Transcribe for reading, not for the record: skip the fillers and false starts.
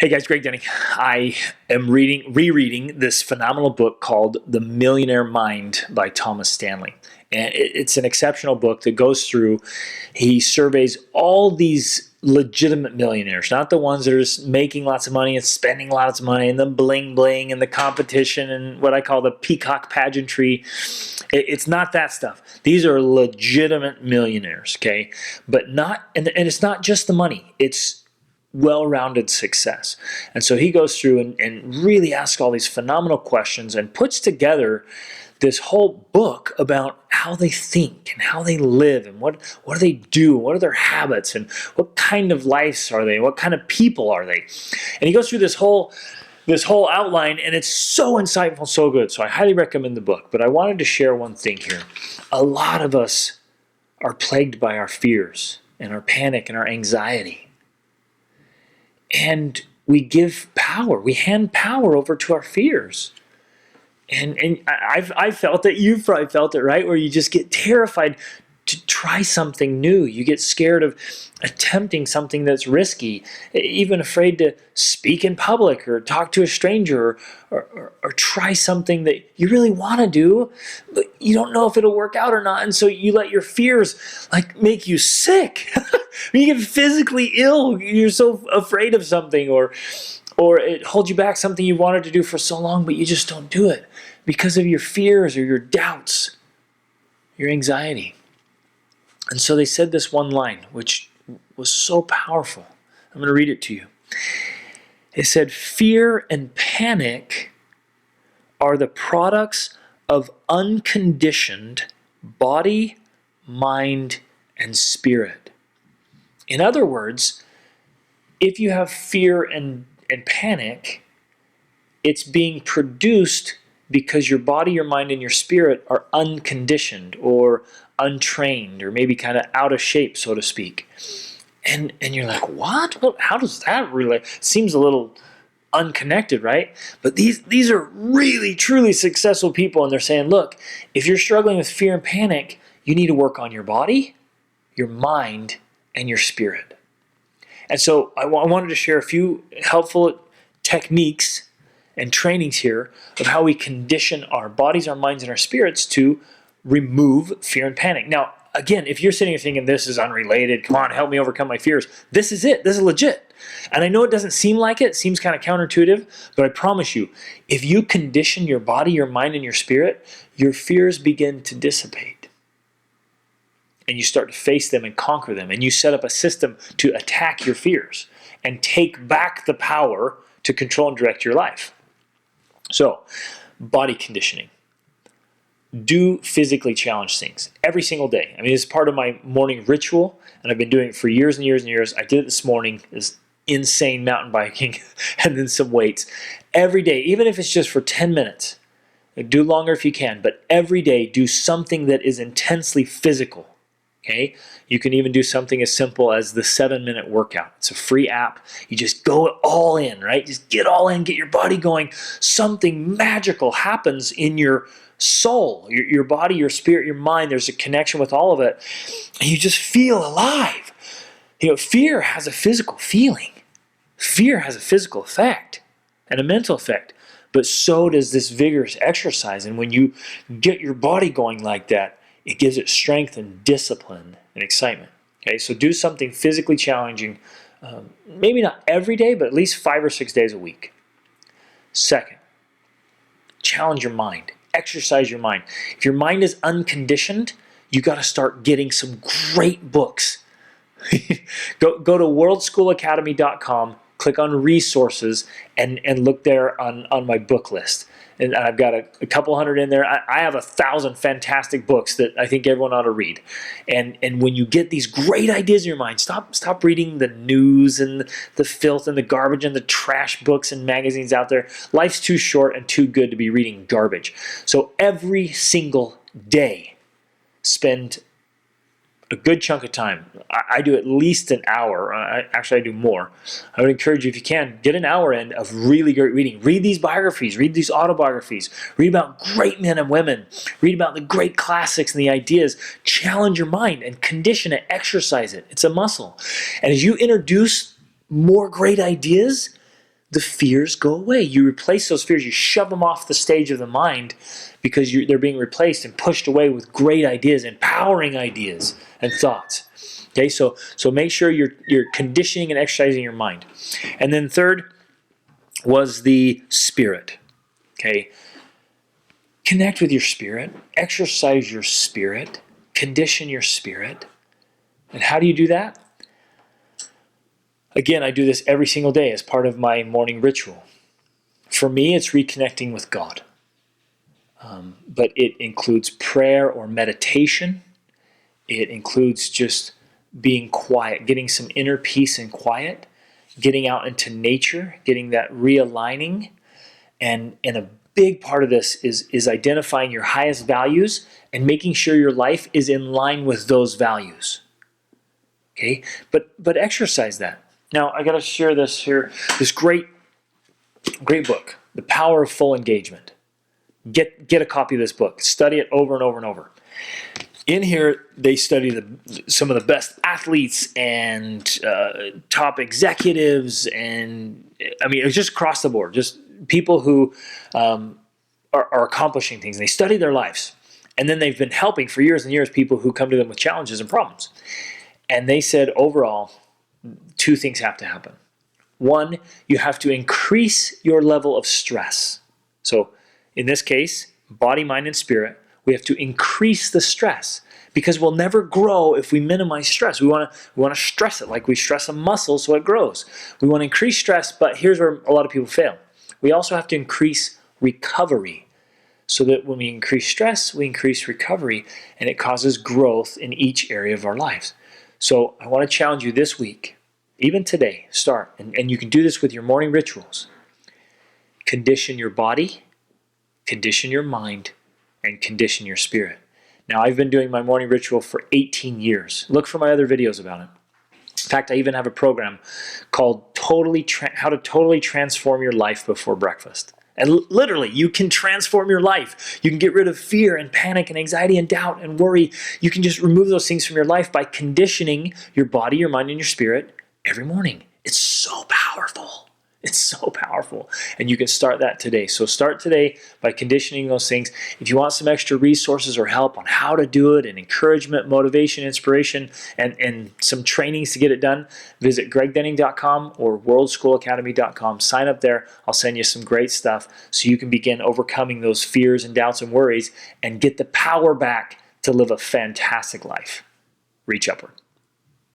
Hey guys, Greg Denning. I am rereading this phenomenal book called The Millionaire Mind by Thomas Stanley. And it's an exceptional book that goes through, he surveys all these legitimate millionaires, not the ones that are just making lots of money and spending lots of money and the bling bling and the competition and what I call the peacock pageantry. It's not that stuff. These are legitimate millionaires, okay? But not, and it's not just the money. It's well-rounded success. And so he goes through and really asks all these phenomenal questions and puts together this whole book about how they think and how they live and what do they do, what are their habits and what kind of lives are they, what kind of people are they. And he goes through this whole outline, and it's so insightful, so good. So I highly recommend the book. But I wanted to share one thing here. A lot of us are plagued by our fears and our panic and our anxiety. And we give power, we hand power over to our fears. And I've felt it, you've probably felt it, right? Where you just get terrified to try something new. You get scared of attempting something that's risky, even afraid to speak in public or talk to a stranger or try something that you really want to do, but you don't know if it'll work out or not. And so you let your fears like make you sick. You get physically ill. You're so afraid of something, or it holds you back, something you wanted to do for so long, but you just don't do it because of your fears or your doubts, your anxiety. And so they said this one line, which was so powerful. I'm going to read it to you. It said, "Fear and panic are the products of unconditioned body, mind, and spirit." In other words, if you have fear and panic, it's being produced because your body, your mind, and your spirit are unconditioned or untrained or maybe kind of out of shape, so to speak. And you're like, what? Well, how does that relate? Seems a little unconnected, right? But these are really, truly successful people, and they're saying, look, if you're struggling with fear and panic, you need to work on your body, your mind, and your spirit. And so I wanted to share a few helpful techniques and trainings here of how we condition our bodies, our minds, and our spirits to remove fear and panic. Now, again, if you're sitting here thinking this is unrelated, come on, help me overcome my fears, this is it. This is legit. And I know it doesn't seem like it seems kind of counterintuitive, but I promise you, if you condition your body, your mind, and your spirit, your fears begin to dissipate. And you start to face them and conquer them. And you set up a system to attack your fears and take back the power to control and direct your life. So, body conditioning. Do physically challenge things every single day. I mean, it's part of my morning ritual, and I've been doing it for years and years and years. I did it this morning, this insane mountain biking, and then some weights. Every day, even if it's just for 10 minutes. Do longer if you can, but every day do something that is intensely physical. Okay, you can even do something as simple as the 7-minute workout. It's a free app. You just go all in, right? Just get all in, get your body going. Something magical happens in your soul, your body, your spirit, your mind. There's a connection with all of it. And you just feel alive. You know, fear has a physical feeling. Fear has a physical effect and a mental effect. But so does this vigorous exercise. And when you get your body going like that, it gives it strength and discipline and excitement. Okay, so do something physically challenging, maybe not every day, but at least 5 or 6 days a week. Second, challenge your mind. Exercise your mind. If your mind is unconditioned, you got to start getting some great books. Go to worldschoolacademy.com, click on resources, and look there on my book list. And I've got a couple hundred in there. I have 1,000 fantastic books that I think everyone ought to read. And when you get these great ideas in your mind, stop reading the news and the filth and the garbage and the trash books and magazines out there. Life's too short and too good to be reading garbage. So every single day, spend a good chunk of time. I do at least an hour. Actually, I do more. I would encourage you, if you can, get an hour in of really great reading. Read these biographies. Read these autobiographies. Read about great men and women. Read about the great classics and the ideas. Challenge your mind and condition it. Exercise it. It's a muscle. And as you introduce more great ideas, the fears go away. You replace those fears, you shove them off the stage of the mind because they're being replaced and pushed away with great ideas, empowering ideas and thoughts. Okay, so make sure you're conditioning and exercising your mind. And then third was the spirit. Okay, connect with your spirit, exercise your spirit, condition your spirit. And how do you do that? Again, I do this every single day as part of my morning ritual. For me, it's reconnecting with God. But it includes prayer or meditation. It includes just being quiet, getting some inner peace and quiet, getting out into nature, getting that realigning. And a big part of this is identifying your highest values and making sure your life is in line with those values. Okay? But exercise that. Now, I got to share this here, this great book, The Power of Full Engagement. Get a copy of this book. Study it over and over and over. In here, they study some of the best athletes and top executives, and I mean, it's just across the board, just people who are accomplishing things. They study their lives, and then they've been helping for years and years people who come to them with challenges and problems. And they said overall, two things have to happen. One, you have to increase your level of stress. So in this case, body, mind, and spirit, we have to increase the stress because we'll never grow if we minimize stress. We want to stress it like we stress a muscle so it grows. We want to increase stress, but here's where a lot of people fail. We also have to increase recovery so that when we increase stress, we increase recovery, and it causes growth in each area of our lives. So I want to challenge you this week, even today, start, and you can do this with your morning rituals. Condition your body, condition your mind, and condition your spirit. Now, I've been doing my morning ritual for 18 years. Look for my other videos about it. In fact, I even have a program called How to Totally Transform Your Life Before Breakfast. And literally, you can transform your life. You can get rid of fear and panic and anxiety and doubt and worry. You can just remove those things from your life by conditioning your body, your mind, and your spirit every morning. It's so powerful. It's so powerful. And you can start that today. So start today by conditioning those things. If you want some extra resources or help on how to do it and encouragement, motivation, inspiration, and some trainings to get it done, visit gregdenning.com or worldschoolacademy.com. Sign up there. I'll send you some great stuff so you can begin overcoming those fears and doubts and worries and get the power back to live a fantastic life. Reach upward.